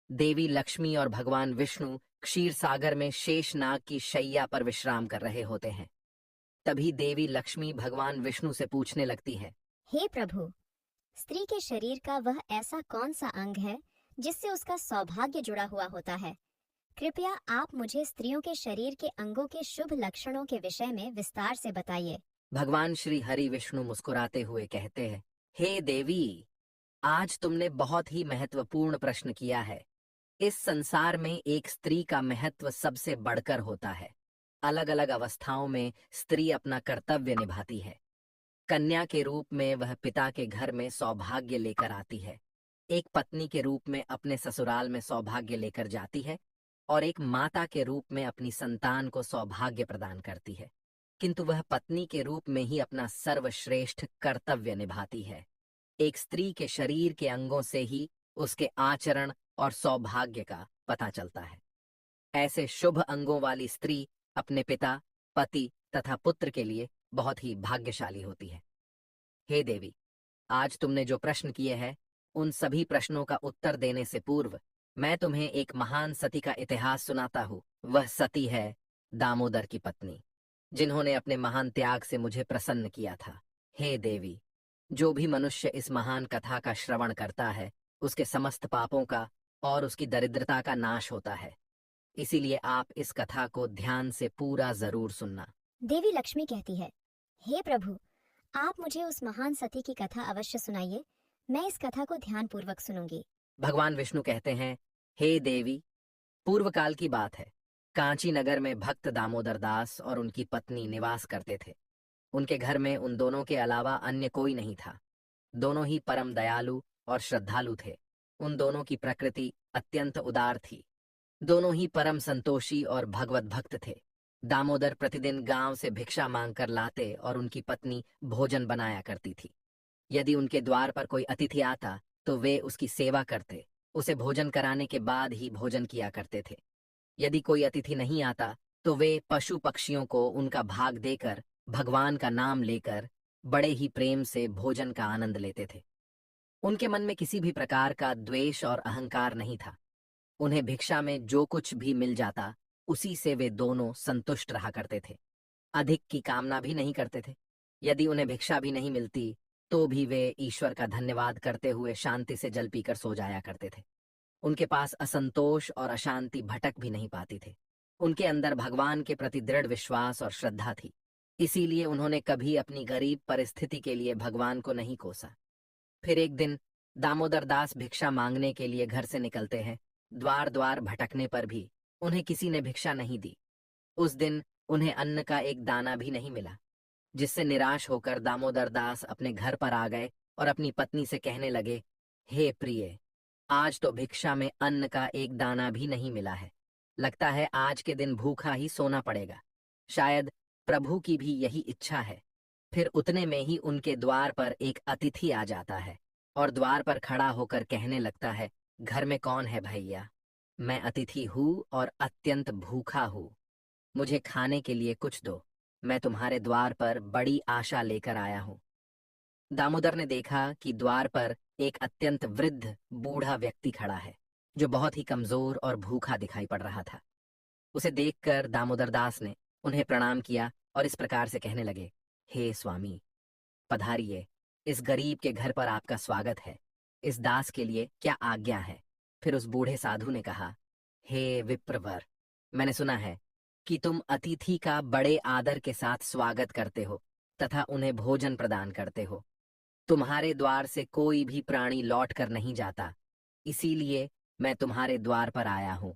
देवी लक्ष्मी और भगवान विष्णु क्षीर सागर में शेषनाग की शैया पर विश्राम कर रहे होते हैं। तभी देवी लक्ष्मी भगवान विष्णु से पूछने लगती है। हे प्रभु, स्त्री के शरीर का वह ऐसा कौन सा अंग है जिससे उसका सौभाग्य जुड़ा हुआ होता है? कृपया आप मुझे स्त्रियों के शरीर के अंगों के शुभ लक्षणों के विषय में विस्तार से बताइए। भगवान श्री हरि विष्णु मुस्कुराते हुए कहते हैं, हे देवी, आज तुमने बहुत ही महत्वपूर्ण प्रश्न किया है। इस संसार में एक स्त्री का महत्व सबसे बढ़कर होता है। अलग अलग अवस्थाओं में स्त्री अपना कर्तव्य निभाती है। कन्या के रूप में वह पिता के घर में सौभाग्य लेकर आती है, एक पत्नी के रूप में अपने ससुराल में सौभाग्य लेकर जाती है, और एक माता के रूप में अपनी संतान को सौभाग्य प्रदान करती है। किंतु वह पत्नी के रूप में ही अपना सर्वश्रेष्ठ कर्तव्य निभाती है। एक स्त्री के शरीर के अंगों से ही उसके आचरण और सौभाग्य का पता चलता है। ऐसे शुभ अंगों वाली स्त्री अपने पिता, पति तथा पुत्र के लिए बहुत ही भाग्यशाली होती है। हे देवी, आज तुमने जो प्रश्न किए हैं, उन सभी प्रश्नों का उत्तर देने से पूर्व मैं तुम्हें एक महान सती का इतिहास सुनाता हूँ। वह सती है दामोदर की पत्नी, जिन्होंने अपने महान त्याग से मुझे प्रसन्न किया था। हे देवी, जो भी मनुष्य इस महान कथा का श्रवण करता है, उसके समस्त पापों का और उसकी दरिद्रता का नाश होता है। इसीलिए आप इस कथा को ध्यान से पूरा जरूर सुनना। देवी लक्ष्मी कहती है, हे प्रभु, आप मुझे उस महान सती की कथा अवश्य सुनाइए। मैं इस कथा को ध्यानपूर्वक सुनूंगी। भगवान विष्णु कहते हैं, हे देवी, पूर्व काल की बात है। कांची नगर में भक्त दामोदर दास और उनकी पत्नी निवास करते थे। उनके घर में उन दोनों के अलावा अन्य कोई नहीं था। दोनों ही परम दयालु और श्रद्धालु थे। उन दोनों की प्रकृति अत्यंत उदार थी। दोनों ही परम संतोषी और भगवत भक्त थे। दामोदर प्रतिदिन गांव से भिक्षा मांगकर लाते और उनकी पत्नी भोजन बनाया करती थी। यदि उनके द्वार पर कोई अतिथि आता तो वे उसकी सेवा करते, उसे भोजन कराने के बाद ही भोजन किया करते थे। यदि कोई अतिथि नहीं आता तो वे पशु पक्षियों को उनका भाग देकर भगवान का नाम लेकर बड़े ही प्रेम से भोजन का आनंद लेते थे। उनके मन में किसी भी प्रकार का द्वेष और अहंकार नहीं था। उन्हें भिक्षा में जो कुछ भी मिल जाता, उसी से वे दोनों संतुष्ट रहा करते थे। अधिक की कामना भी नहीं करते थे। यदि उन्हें भिक्षा भी नहीं मिलती तो भी वे ईश्वर का धन्यवाद करते हुए शांति से जल पीकर सो जाया करते थे। उनके पास असंतोष और अशांति भटक भी नहीं पाती थे। उनके अंदर भगवान के प्रति दृढ़ विश्वास और श्रद्धा थी। इसीलिए उन्होंने कभी अपनी गरीब परिस्थिति के लिए भगवान को नहीं कोसा। फिर एक दिन दामोदर दास भिक्षा मांगने के लिए घर से निकलते हैं। द्वार द्वार भटकने पर भी उन्हें किसी ने भिक्षा नहीं दी। उस दिन उन्हें अन्न का एक दाना भी नहीं मिला, जिससे निराश होकर दामोदर दास अपने घर पर आ गए और अपनी पत्नी से कहने लगे, हे प्रिय, आज तो भिक्षा में अन्न का एक दाना भी नहीं मिला है। लगता है आज के दिन भूखा ही सोना पड़ेगा। शायद प्रभु की भी यही इच्छा है। फिर उतने में ही उनके द्वार पर एक अतिथि आ जाता है और द्वार पर खड़ा होकर कहने लगता है, घर में कौन है भैया? मैं अतिथि हूँ और अत्यंत भूखा हूँ। मुझे खाने के लिए कुछ दो। मैं तुम्हारे द्वार पर बड़ी आशा लेकर आया हूँ। दामोदर ने देखा कि द्वार पर एक अत्यंत वृद्ध बूढ़ा व्यक्ति खड़ा है, जो बहुत ही कमजोर और भूखा दिखाई पड़ रहा था। उसे देखकर दामोदर दास ने उन्हें प्रणाम किया और इस प्रकार से कहने लगे, हे स्वामी, पधारिए। इस गरीब के घर पर आपका स्वागत है। इस दास के लिए क्या आज्ञा है? फिर उस बूढ़े साधु ने कहा, हे विप्रवर, मैंने सुना है कि तुम अतिथि का बड़े आदर के साथ स्वागत करते हो तथा उन्हें भोजन प्रदान करते हो। तुम्हारे द्वार से कोई भी प्राणी लौट कर नहीं जाता, इसीलिए मैं तुम्हारे द्वार पर आया हूँ।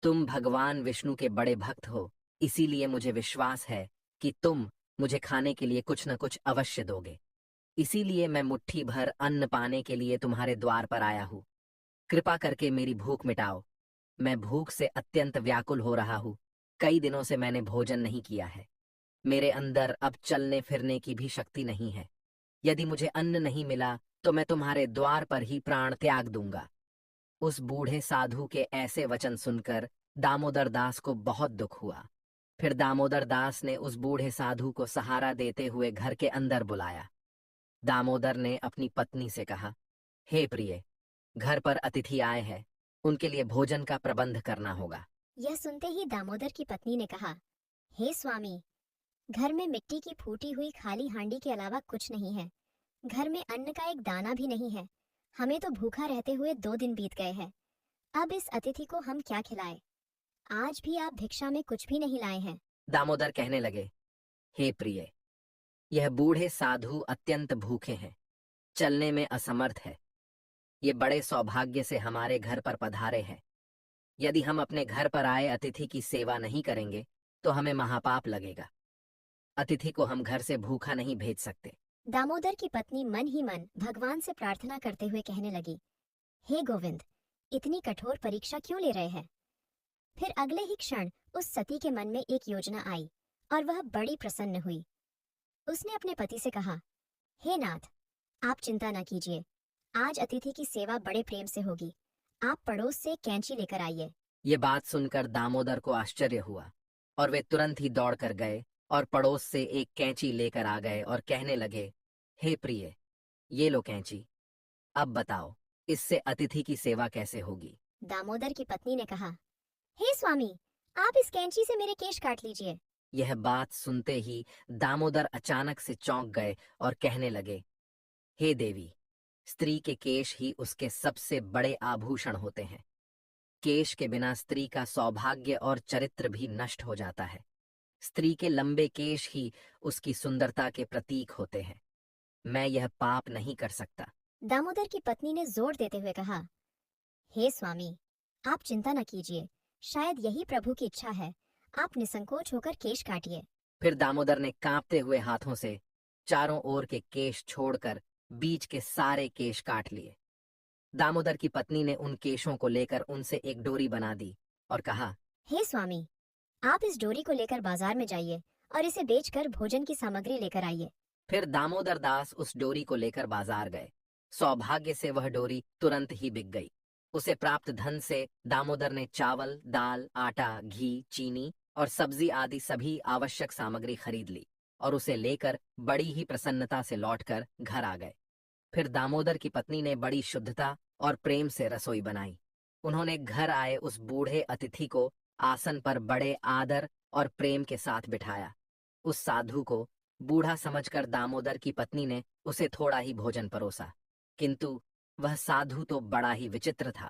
तुम भगवान विष्णु के बड़े भक्त हो, इसीलिए मुझे विश्वास है कि तुम मुझे खाने के लिए कुछ न कुछ अवश्य दोगे। इसीलिए मैं मुट्ठी भर अन्न पाने के लिए तुम्हारे द्वार पर आया हूँ। कृपा करके मेरी भूख मिटाओ। मैं भूख से अत्यंत व्याकुल हो रहा हूँ। कई दिनों से मैंने भोजन नहीं किया है। मेरे अंदर अब चलने फिरने की भी शक्ति नहीं है। यदि मुझे अन्न नहीं मिला तो मैं तुम्हारे द्वार पर ही प्राण त्याग दूंगा। उस बूढ़े साधु के ऐसे वचन सुनकर दामोदर दास को बहुत दुख हुआ। फिर दामोदर दास ने उस बूढ़े साधु को सहारा देते हुए घर के अंदर बुलाया। दामोदर ने अपनी पत्नी से कहा, हे प्रिय, घर पर अतिथि आए हैं। उनके लिए भोजन का प्रबंध करना होगा। यह सुनते ही दामोदर की पत्नी ने कहा, हे स्वामी, घर में मिट्टी की फूटी हुई खाली हांडी के अलावा कुछ नहीं है। घर में अन्न का एक दाना भी नहीं है। हमें तो भूखा रहते हुए 2 दिन बीत गए हैं। अब इस अतिथि को हम क्या खिलाएं? आज भी आप भिक्षा में कुछ भी नहीं लाए हैं। दामोदर कहने लगे, हे प्रिय, यह बूढ़े साधु अत्यंत भूखे हैं, चलने में असमर्थ है। ये बड़े सौभाग्य से हमारे घर पर पधारे हैं। यदि हम अपने घर पर आए अतिथि की सेवा नहीं करेंगे तो हमें महापाप लगेगा। अतिथि को हम घर से भूखा नहीं भेज सकते। दामोदर की पत्नी मन ही मन भगवान से प्रार्थना करते हुए कहने लगी, हे गोविंद, इतनी कठोर परीक्षा क्यों ले रहे हैं? फिर अगले ही क्षण उस सती के मन में एक योजना आई और वह बड़ी प्रसन्न हुई। उसने अपने पति से कहा, हे नाथ, आप चिंता न कीजिए। आज अतिथि की सेवा बड़े प्रेम से होगी। आप पड़ोस से कैंची लेकर आइए। ये बात सुनकर दामोदर को आश्चर्य हुआ और वे तुरंत ही दौड़ कर गए और पड़ोस से एक कैंची लेकर आ गए और कहने लगे, हे प्रिय, ये लो कैंची। अब बताओ, इससे अतिथि की सेवा कैसे होगी? दामोदर की पत्नी ने कहा, हे स्वामी, आप इस कैंची से मेरे केश काट लीजिए। यह बात सुनते ही दामोदर अचानक से चौंक गए और कहने लगे, हे देवी, स्त्री के केश ही उसके सबसे बड़े आभूषण होते हैं। केश के बिना स्त्री का सौभाग्य और चरित्र भी नष्ट हो जाता है। स्त्री के लंबे केश ही उसकी सुंदरता के प्रतीक होते हैं। मैं यह पाप नहीं कर सकता। दामोदर की पत्नी ने जोर देते हुए कहा, हे स्वामी, आप चिंता न कीजिए। शायद यही प्रभु की इच्छा है। आप निसंकोच होकर केश काटिए। फिर दामोदर ने कांपते हुए हाथों से चारों ओर के केश छोड़कर बीच के सारे केश काट लिए। दामोदर की पत्नी ने उन केशों को लेकर उनसे एक डोरी बना दी और कहा, हे स्वामी, आप इस डोरी को लेकर बाजार में जाइए और इसे बेचकर भोजन की सामग्री लेकर आइए। फिर दामोदर दास उस डोरी को लेकर बाजार गए। सौभाग्य से वह डोरी तुरंत ही बिक गई। उसे प्राप्त धन से दामोदर ने चावल, दाल, आटा, घी, चीनी और सब्जी आदि सभी आवश्यक सामग्री खरीद ली और उसे लेकर बड़ी ही प्रसन्नता से लौटकर घर आ गए। फिर दामोदर की पत्नी ने बड़ी शुद्धता और प्रेम से रसोई बनाई। उन्होंने घर आए उस बूढ़े अतिथि को आसन पर बड़े आदर और प्रेम के साथ बिठाया। उस साधु को बूढ़ा समझकर दामोदर की पत्नी ने उसे थोड़ा ही भोजन परोसा, किंतु वह साधु तो बड़ा ही विचित्र था।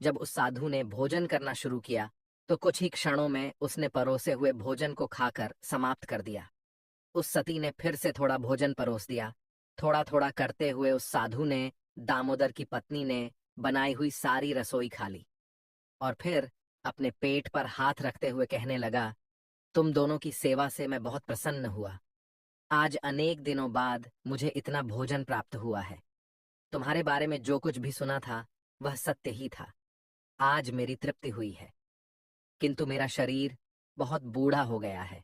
जब उस साधु ने भोजन करना शुरू किया तो कुछ ही क्षणों में उसने परोसे हुए भोजन को खाकर समाप्त कर दिया। उस सती ने फिर से थोड़ा भोजन परोस दिया। थोड़ा थोड़ा करते हुए उस साधु ने, दामोदर की पत्नी ने बनाई हुई सारी रसोई खा ली और फिर अपने पेट पर हाथ रखते हुए कहने लगा, तुम दोनों की सेवा से मैं बहुत प्रसन्न हुआ। आज अनेक दिनों बाद मुझे इतना भोजन प्राप्त हुआ है। तुम्हारे बारे में जो कुछ भी सुना था वह सत्य ही था। आज मेरी तृप्ति हुई है, किंतु मेरा शरीर बहुत बूढ़ा हो गया है।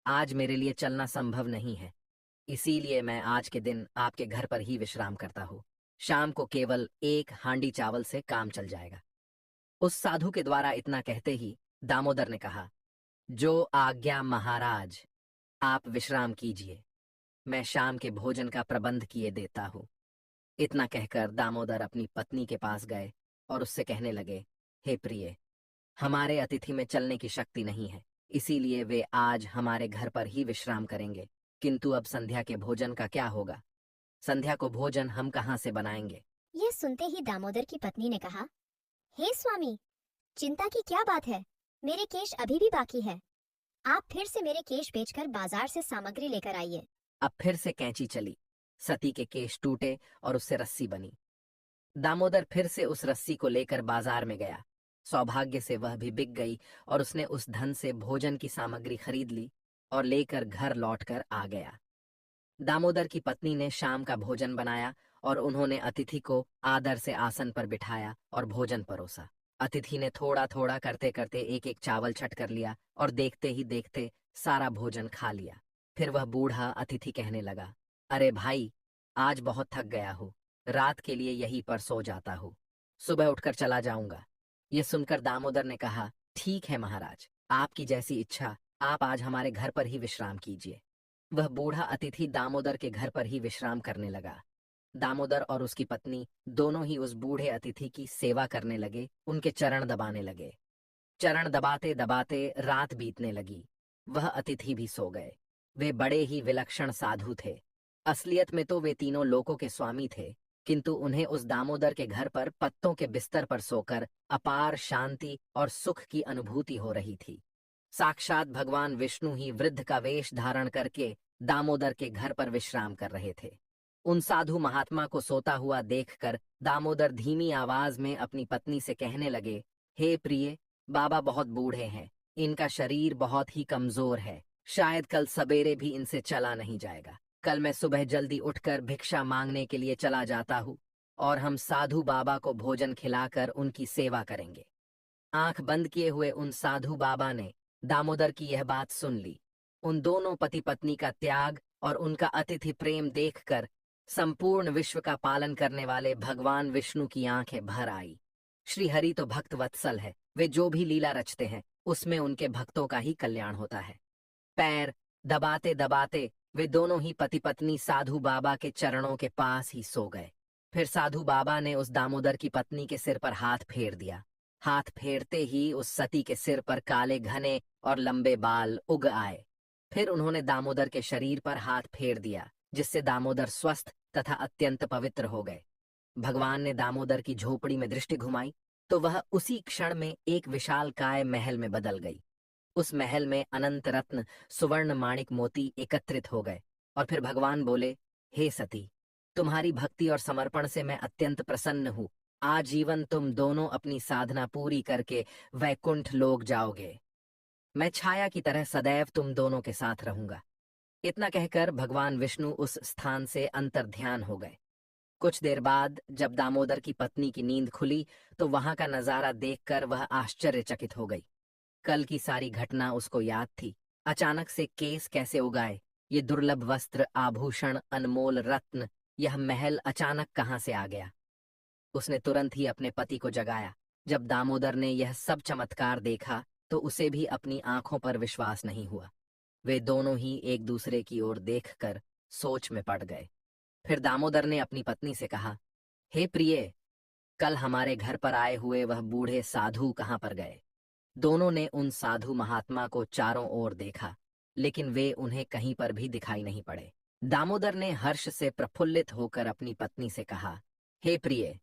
आज मेरे लिए चलना संभव नहीं है। इसीलिए मैं आज के दिन आपके घर पर ही विश्राम करता हूँ। शाम को केवल एक हांडी चावल से काम चल जाएगा। उस साधु के द्वारा इतना कहते ही दामोदर ने कहा, जो आज्ञा महाराज, आप विश्राम कीजिए। मैं शाम के भोजन का प्रबंध किए देता हूँ। इतना कहकर दामोदर अपनी पत्नी के पास गए और उससे कहने लगे, हे प्रिय, हमारे अतिथि में चलने की शक्ति नहीं है, इसीलिए वे आज हमारे घर पर ही विश्राम करेंगे। किंतु अब संध्या के भोजन का क्या होगा? संध्या को भोजन हम कहाँ से बनाएंगे? यह सुनते ही दामोदर की पत्नी ने कहा, हे स्वामी, चिंता की क्या बात है? मेरे केश अभी भी बाकी है। आप फिर से मेरे केश बेचकर बाजार से सामग्री लेकर आइए। अब फिर से कैंची चली। सती के केश टूटे और उससे रस्सी बनी। दामोदर फिर से उस रस्सी को लेकर बाजार में गया। सौभाग्य से वह भी बिक गई और उसने उस धन से भोजन की सामग्री खरीद ली और लेकर घर लौटकर आ गया। दामोदर की पत्नी ने शाम का भोजन बनाया और उन्होंने अतिथि को आदर से आसन पर बिठाया और भोजन परोसा। अतिथि ने थोड़ा थोड़ा करते करते एक एक चावल छट कर लिया और देखते ही देखते सारा भोजन खा लिया। फिर वह बूढ़ा अतिथि कहने लगा, अरे भाई, आज बहुत थक गया हूँ। रात के लिए यहीं पर सो जाता हूँ। सुबह उठकर चला जाऊंगा। ये सुनकर दामोदर ने कहा, ठीक है महाराज, आपकी जैसी इच्छा। आप आज हमारे घर पर ही विश्राम कीजिए। वह बूढ़ा अतिथि दामोदर के घर पर ही विश्राम करने लगा। दामोदर और उसकी पत्नी दोनों ही उस बूढ़े अतिथि की सेवा करने लगे, उनके चरण दबाने लगे। चरण दबाते दबाते रात बीतने लगी। वह अतिथि भी सो गए। वे बड़े ही विलक्षण साधु थे। असलियत में तो वे तीनों लोकों के स्वामी थे, किंतु उन्हें उस दामोदर के घर पर पत्तों के बिस्तर पर सोकर अपार शांति और सुख की अनुभूति हो रही थी। साक्षात भगवान विष्णु ही वृद्ध का वेश धारण करके दामोदर के घर पर विश्राम कर रहे थे। उन साधु महात्मा को सोता हुआ देखकर दामोदर धीमी आवाज में अपनी पत्नी से कहने लगे, हे प्रिय, बाबा बहुत बूढ़े हैं, इनका शरीर बहुत ही कमजोर है, शायद कल सवेरे भी इनसे चला नहीं जाएगा। कल मैं सुबह जल्दी उठकर भिक्षा मांगने के लिए चला जाता हूँ और हम साधु बाबा को भोजन खिलाकर उनकी सेवा करेंगे। आंख बंद किए हुए उन साधु बाबा ने दामोदर की यह बात सुन ली। उन दोनों पति पत्नी का त्याग और उनका अतिथि प्रेम देखकर संपूर्ण विश्व का पालन करने वाले भगवान विष्णु की आंखें भर आई। श्री हरि तो भक्त वत्सल है, वे जो भी लीला रचते हैं उसमें उनके भक्तों का ही कल्याण होता है। पैर दबाते दबाते वे दोनों ही पति पत्नी साधु बाबा के चरणों के पास ही सो गए। फिर साधु बाबा ने उस दामोदर की पत्नी के सिर पर हाथ फेर दिया। हाथ फेरते ही उस सती के सिर पर काले घने और लंबे बाल उग आए। फिर उन्होंने दामोदर के शरीर पर हाथ फेर दिया, जिससे दामोदर स्वस्थ तथा अत्यंत पवित्र हो गए। भगवान ने दामोदर की झोपड़ी में दृष्टि घुमाई तो वह उसी क्षण में एक विशालकाय महल में बदल गई। उस महल में अनंत रत्न सुवर्ण माणिक मोती एकत्रित हो गए और फिर भगवान बोले, हे सती, तुम्हारी भक्ति और समर्पण से मैं अत्यंत प्रसन्न हूँ। आजीवन तुम दोनों अपनी साधना पूरी करके वैकुंठ लोक जाओगे। मैं छाया की तरह सदैव तुम दोनों के साथ रहूंगा। इतना कहकर भगवान विष्णु उस स्थान से अंतर्ध्यान हो गए। कुछ देर बाद जब दामोदर की पत्नी की नींद खुली तो वहां का नजारा देखकर वह आश्चर्यचकित हो गई। कल की सारी घटना उसको याद थी। अचानक से केस कैसे उगाए, ये दुर्लभ वस्त्र, आभूषण, अनमोल रत्न, यह महल अचानक कहाँ से आ गया। उसने तुरंत ही अपने पति को जगाया। जब दामोदर ने यह सब चमत्कार देखा तो उसे भी अपनी आंखों पर विश्वास नहीं हुआ। वे दोनों ही एक दूसरे की ओर देखकर सोच में पड़ गए। फिर दामोदर ने अपनी पत्नी से कहा, हे प्रिय, कल हमारे घर पर आए हुए वह बूढ़े साधु कहाँ पर गए। दोनों ने उन साधु महात्मा को चारों ओर देखा, लेकिन वे उन्हें कहीं पर भी दिखाई नहीं पड़े। दामोदर ने हर्ष से प्रफुल्लित होकर अपनी पत्नी से कहा, हे प्रिय,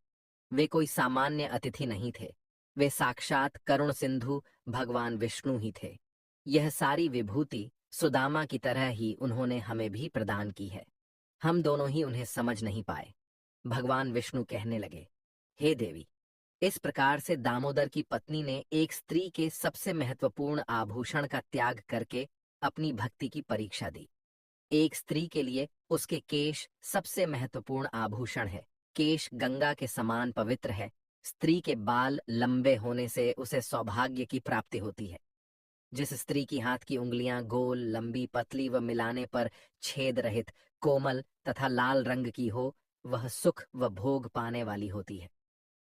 वे कोई सामान्य अतिथि नहीं थे, वे साक्षात करुण सिंधु भगवान विष्णु ही थे। यह सारी विभूति सुदामा की तरह ही उन्होंने हमें भी प्रदान की है। हम दोनों ही उन्हें समझ नहीं पाए। भगवान विष्णु कहने लगे, हे देवी, इस प्रकार से दामोदर की पत्नी ने एक स्त्री के सबसे महत्वपूर्ण आभूषण का त्याग करके अपनी भक्ति की परीक्षा दी। एक स्त्री के लिए उसके केश सबसे महत्वपूर्ण आभूषण है। केश गंगा के समान पवित्र है। स्त्री के बाल लंबे होने से उसे सौभाग्य की प्राप्ति होती है। जिस स्त्री की हाथ की उंगलियां गोल, लंबी, पतली व मिलाने पर छेद रहित, कोमल तथा लाल रंग की हो, वह सुख व भोग पाने वाली होती है।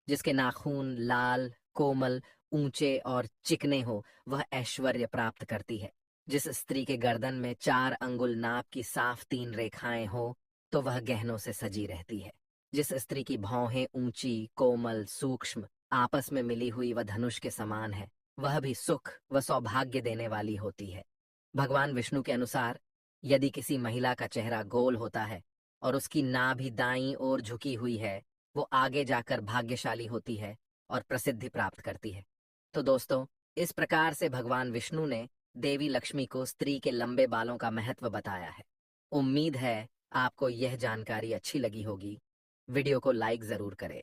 जिसके नाखून लाल, कोमल, ऊंचे और चिकने हो, वह ऐश्वर्य प्राप्त करती है। जिस स्त्री के गर्दन में 4 अंगुल नाप की साफ 3 रेखाएं हो, तो वह गहनों से सजी रहती है। जिस स्त्री की भौहें ऊंची, कोमल, सूक्ष्म, आपस में मिली हुई व धनुष के समान है, वह भी सुख व सौभाग्य देने वाली होती है। भगवान विष्णु के अनुसार यदि किसी महिला का चेहरा गोल होता है और उसकी नाभि दाईं ओर झुकी हुई है, वो आगे जाकर भाग्यशाली होती है और प्रसिद्धि प्राप्त करती है। तो दोस्तों, इस प्रकार से भगवान विष्णु ने देवी लक्ष्मी को स्त्री के लंबे बालों का महत्व बताया है। उम्मीद है आपको यह जानकारी अच्छी लगी होगी। वीडियो को लाइक जरूर करें।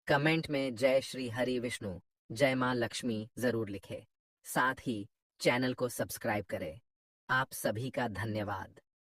कमेंट में जय श्री हरि विष्णु, जय मां लक्ष्मी जरूर लिखें। साथ ही चैनल को सब्सक्राइब करें। आप सभी का धन्यवाद।